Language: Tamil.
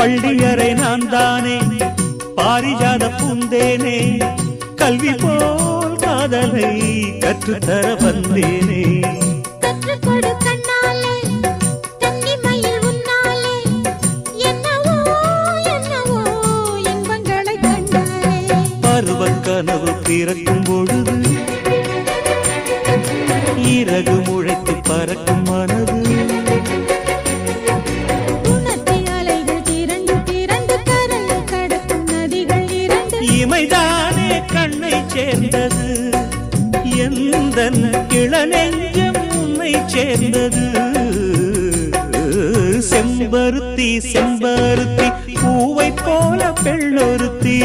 பள்ளியறை நான் தானே பாரிஜாத பூந்தேனே கல்வி போல் காதலை கற்றுத்தர வந்தேனே கற்றுக்கொடு கண்ணாலே கன்னிமயில் உன்னாலே என்னவோ என்னவோ இன்பங்களை கண்டாலே பருவக் கனவு பிறக்கும் பொழுது இறகு முளைத்து பறக்கும் மனது இமைதானே கண்ணை சேர்ந்தது எந்தன் இளநெஞ்சம் உன்னை சேர்ந்தது செம்பருத்தி செம்பருத்தி பூவை போல பெண்ணொருத்தி